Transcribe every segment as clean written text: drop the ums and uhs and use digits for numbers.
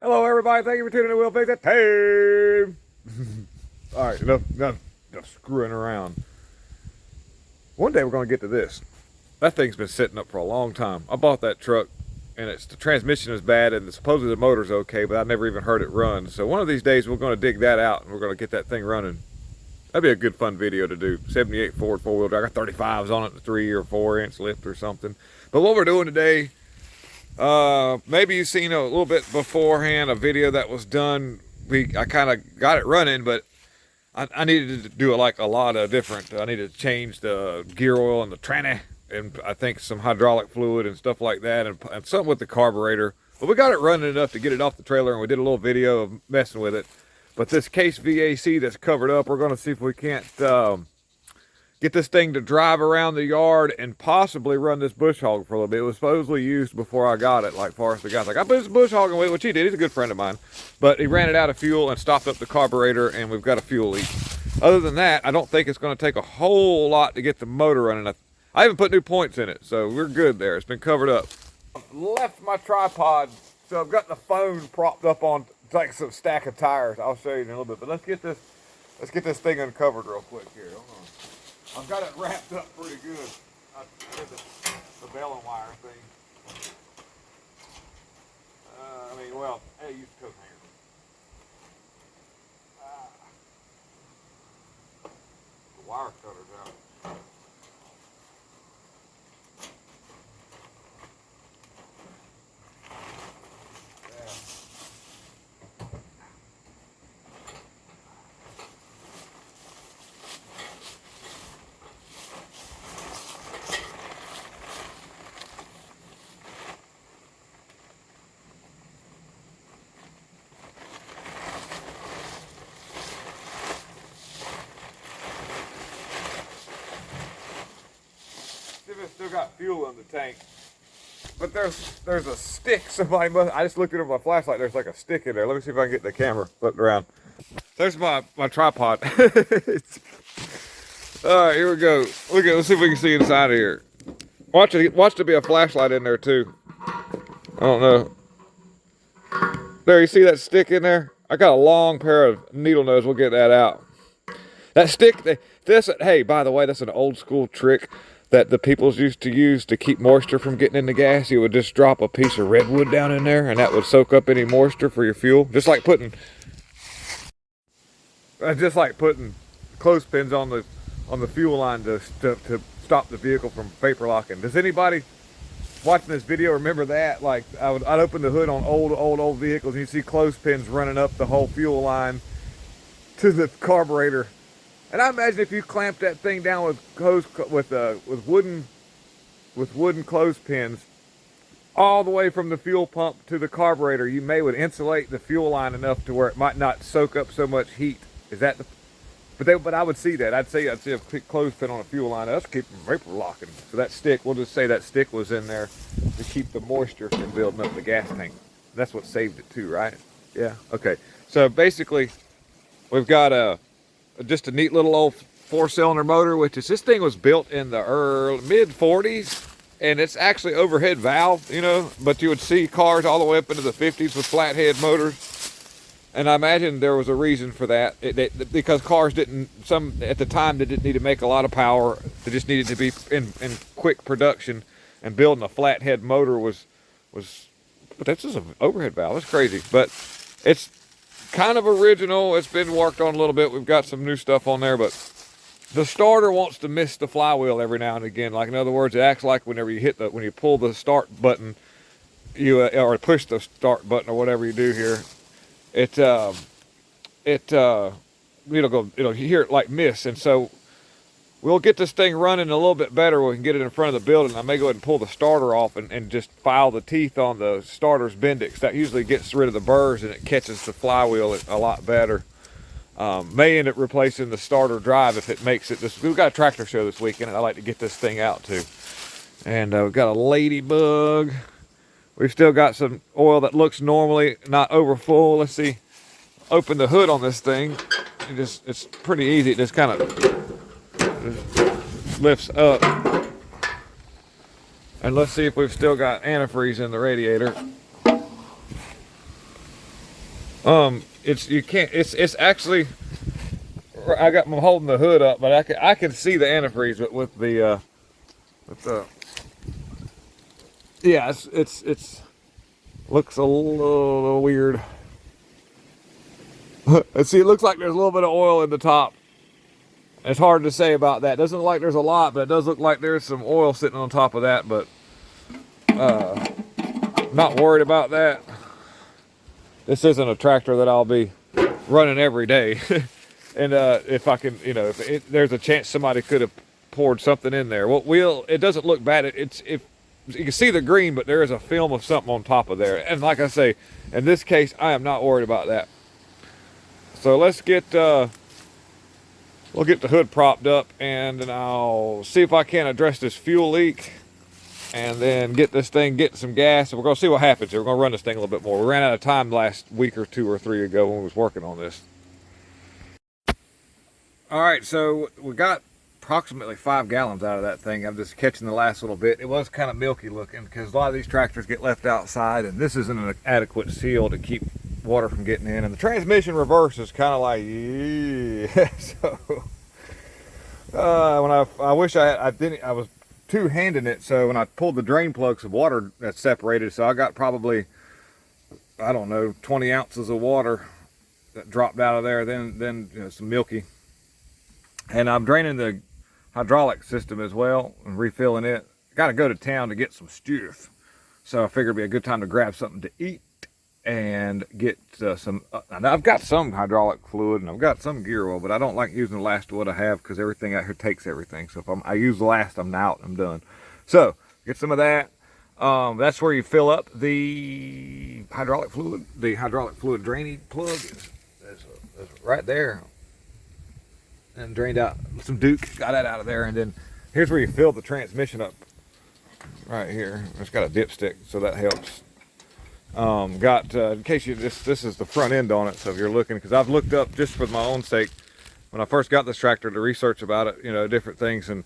Hello, everybody. Thank you for tuning in to Will Fix It Team. All right, enough screwing around. One day we're going to get to this. That thing's been sitting up for a long time. I bought that truck, and the transmission is bad, and supposedly the motor's okay, but I never even heard it run. So one of these days we're going to dig that out, and we're going to get that thing running. That'd be a good fun video to do. 78 Ford four-wheel drive. I got 35s on it, a 3 or 4 inch lift or something. But what we're doing today, maybe you've seen a little bit beforehand a video that was done. I kind of got it running, but I needed to do like a lot of different. I needed to change the gear oil and the tranny, and I think some hydraulic fluid and stuff like that, and something with the carburetor. But we got it running enough to get it off the trailer, and we did a little video of messing with it. But this Case VAC that's covered up, we're going to see if we can't get this thing to drive around the yard and possibly run this bush hog for a little bit. It was supposedly used before I got it, like Forrest the guy's like, I put this bush hogging with it, which he did. He's a good friend of mine. But he ran it out of fuel and stopped up the carburetor, and we've got a fuel leak. Other than that, I don't think it's going to take a whole lot to get the motor running. I haven't put new points in it, so we're good there. It's been covered up. I've left my tripod, so I've got the phone propped up on like some stack of tires. I'll show you in a little bit, but let's get this thing uncovered real quick here. Hold on. I've got it wrapped up pretty good. I did the bell and wire thing. Hey, use the coat hanger. The wire cutter's out. It's still got fuel in the tank, but there's a stick. Somebody must. I just looked at it with my flashlight. There's like a stick in there. Let me see if I can get the camera flipped around. There's my tripod. All right, here we go. Let's see if we can see inside of here. Watch there be a flashlight in there too. I don't know. There, you see that stick in there? I got a long pair of needle nose. We'll get that out. That stick. Hey, by the way, that's an old school trick that the peoples used to use to keep moisture from getting in the gas. You would just drop a piece of redwood down in there, and that would soak up any moisture for your fuel. Just like putting clothespins on the fuel line to stop the vehicle from vapor locking. Does anybody watching this video remember that? Like I'd open the hood on old vehicles, and you see clothespins running up the whole fuel line to the carburetor. And I imagine if you clamped that thing down with wooden clothespins all the way from the fuel pump to the carburetor, you would insulate the fuel line enough to where it might not soak up so much heat. Is that but I would see that. I'd see a clothespin on a fuel line. That's keep from vapor locking. So that stick, we'll just say that stick was in there to keep the moisture from building up the gas tank. That's what saved it too, right? Yeah. Okay. So basically, we've got just a neat little old 4-cylinder motor, which is, this thing was built in the mid 40s, and it's actually overhead valve, but you would see cars all the way up into the 50s with flathead motors, and I imagine there was a reason for that. Because cars at the time, they didn't need to make a lot of power. They just needed to be in quick production, and building a flathead motor but that's just an overhead valve. It's crazy, but it's kind of original. It's been worked on a little bit. We've got some new stuff on there, but the starter wants to miss the flywheel every now and again. Like, in other words, it acts like whenever you when you pull the start button, or push the start button, or whatever you do here, it'll hear it like miss. And so we'll get this thing running a little bit better. We can get it in front of the building. I may go ahead and pull the starter off and just file the teeth on the starter's Bendix. That usually gets rid of the burrs, and it catches the flywheel a lot better. May end up replacing the starter drive if it makes it. We've got a tractor show this weekend, and I like to get this thing out too. And we've got a ladybug. We've still got some oil that looks normally not over full. Let's see. Open the hood on this thing. It's pretty easy. It just kind of lifts up, and let's see if we've still got antifreeze in the radiator. It's actually, I'm holding the hood up, but I can see the antifreeze with the yeah, it's looks a little weird. See, it looks like there's a little bit of oil in the top. It's hard to say about that. Doesn't look like there's a lot, but it does look like there's some oil sitting on top of that, but not worried about that. This isn't a tractor that I'll be running every day. And if I can, if there's a chance somebody could have poured something in there. Well, it doesn't look bad. If you can see the green, but there is a film of something on top of there. And like I say, in this case, I am not worried about that. So let's get, we'll get the hood propped up, and then I'll see if I can address this fuel leak, and then get some gas, and we're gonna see what happens here. We're gonna run this thing a little bit more. We ran out of time last week or 2 or 3 ago when we was working on this. All right, so we got approximately 5 gallons out of that thing. I'm just catching the last little bit. It was kind of milky looking because a lot of these tractors get left outside, and this isn't an adequate seal to keep water from getting in. And the transmission reverse is kind of like, yeah. So when I wish I was two-handing it, so when I pulled the drain plug, some water that separated, so I got probably, I don't know, 20 ounces of water that dropped out of there, then some milky. And I'm draining the hydraulic system as well and refilling it. Got to go to town to get some stuff, so I figured it'd be a good time to grab something to eat and get some. I've got some hydraulic fluid and I've got some gear oil, but I don't like using the last of what I have because everything out here takes everything. So if I use the last, I'm out. I'm done. So get some of that. That's where you fill up the hydraulic fluid. The hydraulic fluid drainage plug is right there, and drained out some Duke. Got that out of there, and then here's where you fill the transmission up. Right here, it's got a dipstick, so that helps. In case this is the front end on it, so if you're looking, because I've looked up just for my own sake when I first got this tractor to research about it, different things, and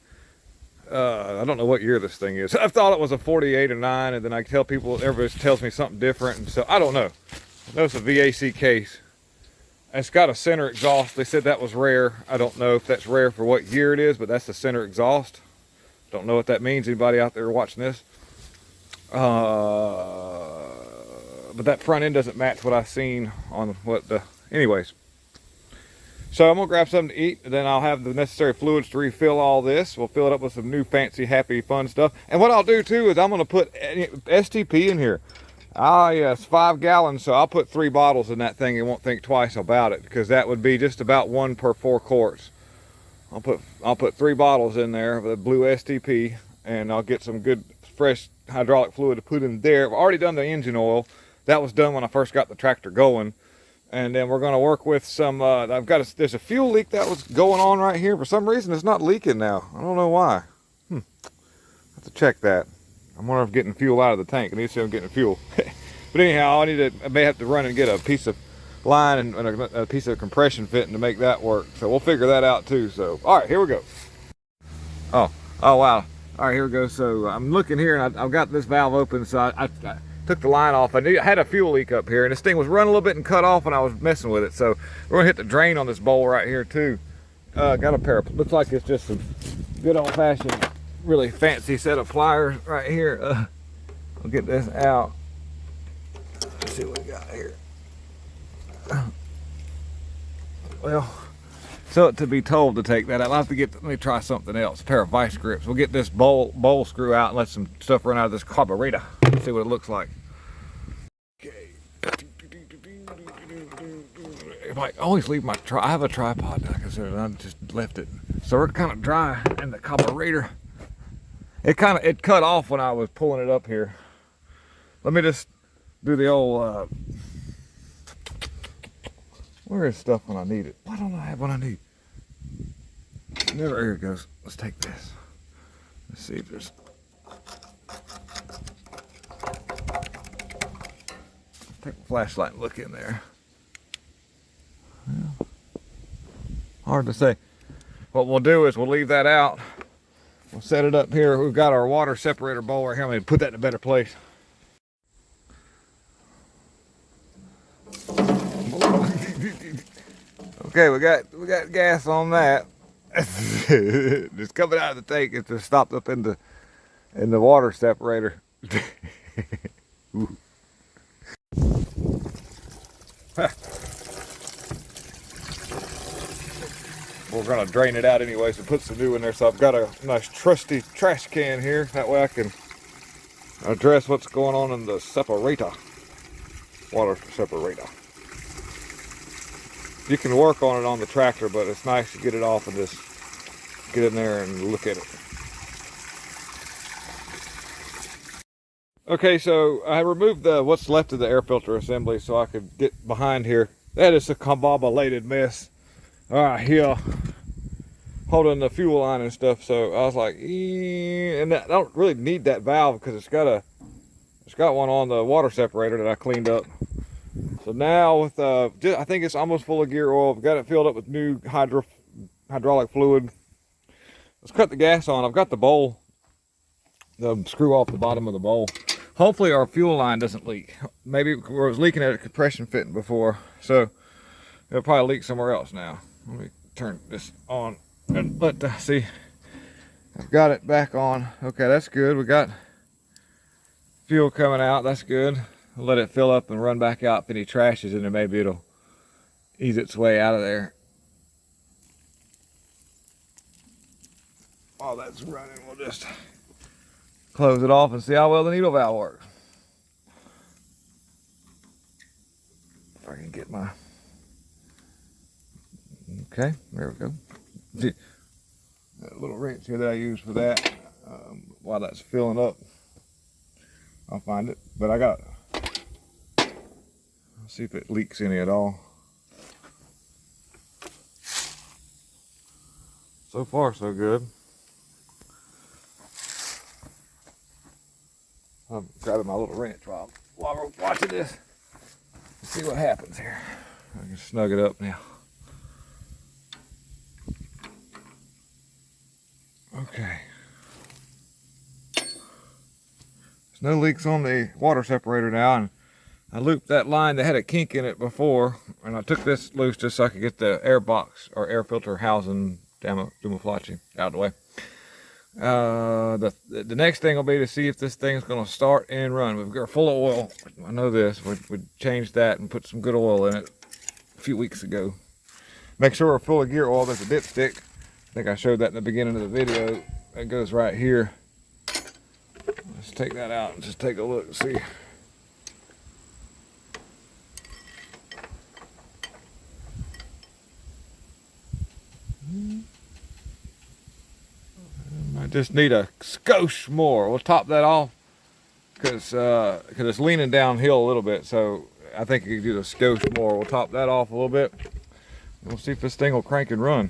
I don't know what year this thing is. I thought it was a 48 or 9, and then I tell people, everybody tells me something different, and so I don't know. I know it's a VAC case. It's got a center exhaust. They said that was rare. I don't know if that's rare for what year it is, but that's the center exhaust. Don't know what that means. Anybody out there watching this? But that front end doesn't match what I've seen on anyways. So I'm gonna grab something to eat, and then I'll have the necessary fluids to refill all this. We'll fill it up with some new fancy, happy, fun stuff. And what I'll do too is I'm gonna put STP in here. Yes, 5 gallons, so I'll put 3 bottles in that thing and won't think twice about it, because that would be just about 1 per 4 quarts. I'll put 3 bottles in there of the blue STP, and I'll get some good fresh hydraulic fluid to put in there. I've already done the engine oil. That was done when I first got the tractor going. And then we're going to work with some, there's a fuel leak that was going on right here. For some reason, it's not leaking now. I don't know why. I have to check that. I'm wondering if getting fuel out of the tank. I need to see if I'm getting fuel. But anyhow, I may have to run and get a piece of line and a piece of compression fitting to make that work. So we'll figure that out too. So, all right, here we go. Oh wow. All right, here we go. So I'm looking here, and I've got this valve open, so I took the line off. I had a fuel leak up here, and this thing was running a little bit and cut off when I was messing with it. So we're gonna hit the drain on this bowl right here too. Got a pair of, looks like it's just some good old-fashioned, really fancy set of pliers right here. I'll get this out. Let's see what we got here. Well, so to be told to take that out, I'll have to let me try something else. A pair of vice grips. We'll get this bowl screw out and let some stuff run out of this carburetor. See what it looks like. Okay. If I always leave my I have a tripod, like I said, and I just left it. So we're kind of dry in the carburetor. It cut off when I was pulling it up here. Let me just do the old, where is stuff when I need it? Why don't I have what I need? Never, here it goes. Let's take this. Let's see if there's, take a flashlight and look in there. Well, hard to say. What we'll do is we'll leave that out. We'll set it up here. We've got our water separator bowl right here. I'm going to put that in a better place. Okay, we got gas on that. It's coming out of the tank. It's just stopped up in the water separator. We're gonna drain it out anyway, so put some new in there. So I've got a nice trusty trash can here. That way I can address what's going on in the separator, water separator. You can work on it on the tractor, but it's nice to get it off and just get in there and look at it. Okay, so I removed what's left of the air filter assembly so I could get behind here. That is a combobulated mess. All right, here, holding the fuel line and stuff. So I was like, and I don't really need that valve because it's got one on the water separator that I cleaned up. So now with I think it's almost full of gear oil. I've got it filled up with new hydraulic fluid. Let's cut the gas on. I've got the bowl, the screw off the bottom of the bowl. Hopefully our fuel line doesn't leak. Maybe where it was leaking at a compression fitting before, so it'll probably leak somewhere else now. Let me turn this on and see. I've got it back on. Okay, that's good. We got fuel coming out. That's good. I'll let it fill up and run back out. If any trash is in there, maybe it'll ease its way out of there. While that's running, we'll just close it off and see how well the needle valve works. If I can get my... Okay, there we go. See, that little wrench here that I use for that, while that's filling up, I'll find it. But I got... Let's see if it leaks any at all. So far, so good. I'm grabbing my little wrench while we're watching this. Let's see what happens here. I can snug it up now. Okay. There's no leaks on the water separator now, and I looped that line that had a kink in it before, and I took this loose just so I could get the air box or air filter housing Dumaflachi out of the way. The next thing will be to see if this thing's going to start and run. We've got full of oil. I know this. We changed that and put some good oil in it a few weeks ago. Make sure we're full of gear oil. There's a dipstick. I think I showed that in the beginning of the video. That goes right here. Let's take that out and just take a look and see. I just need a skosh more. We'll top that off because it's leaning downhill a little bit. So I think you can do the skosh more. We'll top that off a little bit. We'll see if this thing will crank and run.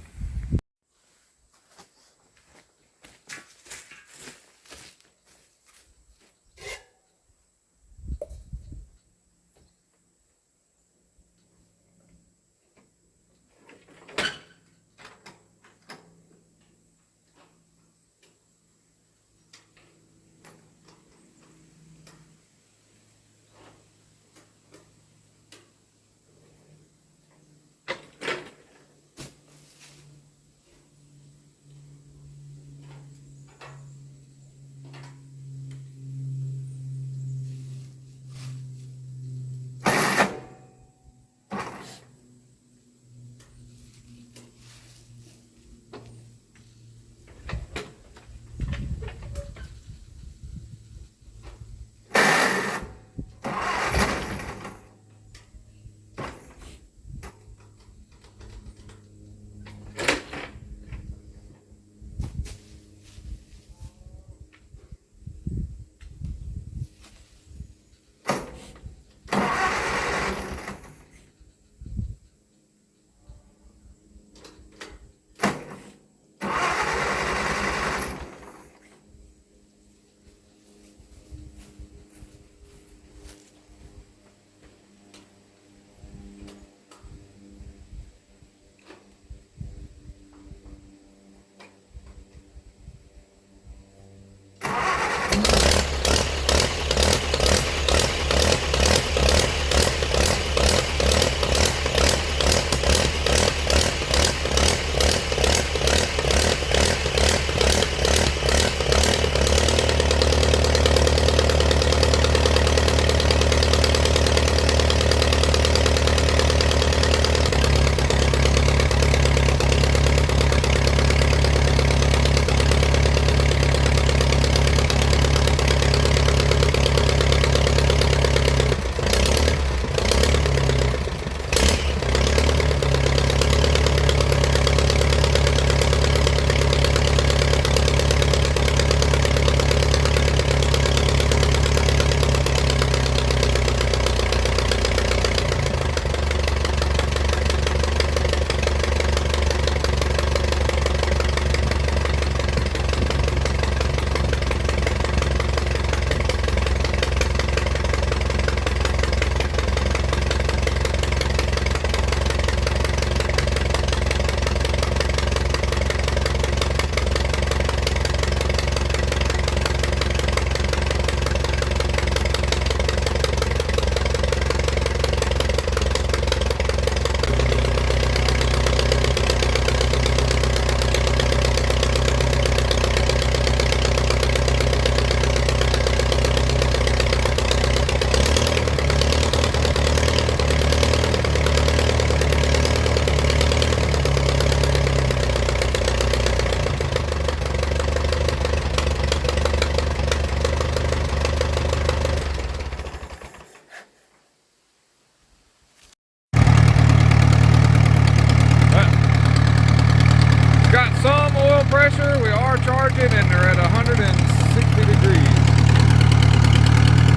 charging and they're at 160 degrees.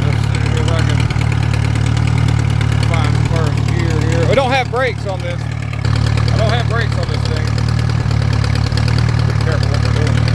Let's see if I can find the first gear here. We don't have brakes on this. I don't have brakes on this thing. Be careful what we're doing.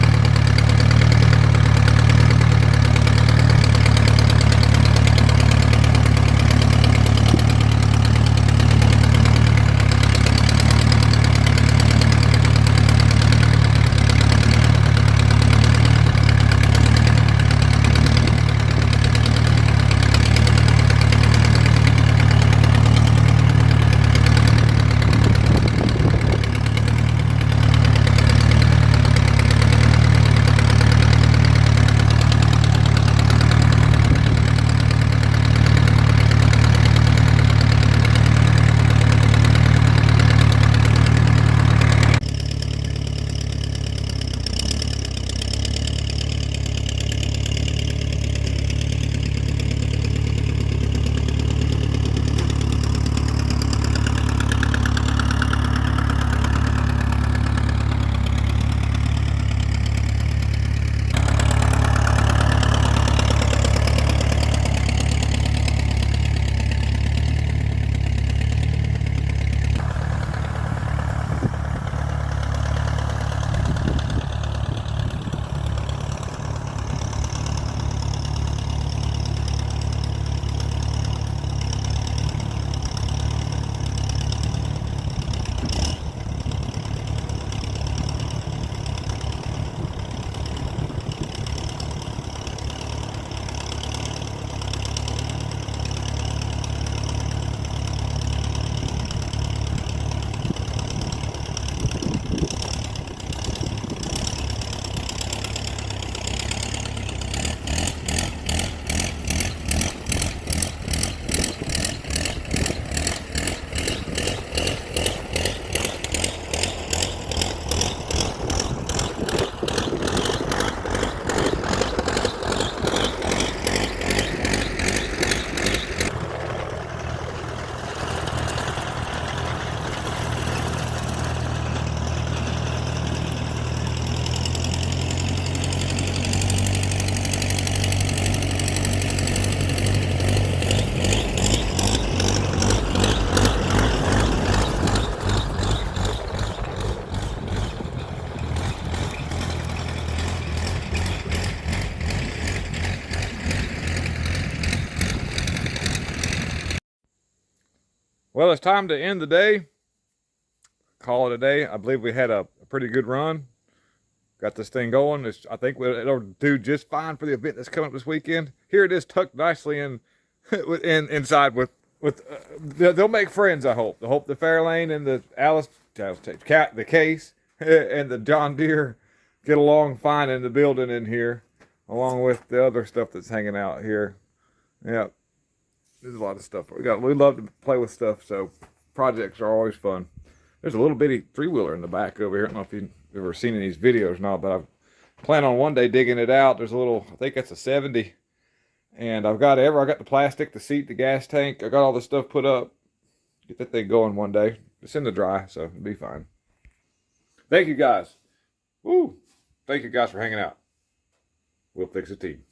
Well, it's time to end the day. Call it a day. I believe we had a pretty good run. Got this thing going. I think it'll do just fine for the event that's coming up this weekend. Here it is, tucked nicely in, inside with. They'll make friends. I hope. I hope the Fairlane and the the Case and the John Deere get along fine in the building in here, along with the other stuff that's hanging out here. Yeah. There's a lot of stuff. We love to play with stuff, so projects are always fun. There's a little bitty three-wheeler in the back over here. I don't know if you've ever seen any of these videos or not, but I plan on one day digging it out. There's a little, I think that's a 70. And I got the plastic, the seat, the gas tank. I got all the stuff put up. Get that thing going one day. It's in the dry, so it'll be fine. Thank you guys. Woo! Thank you guys for hanging out. We'll fix the team.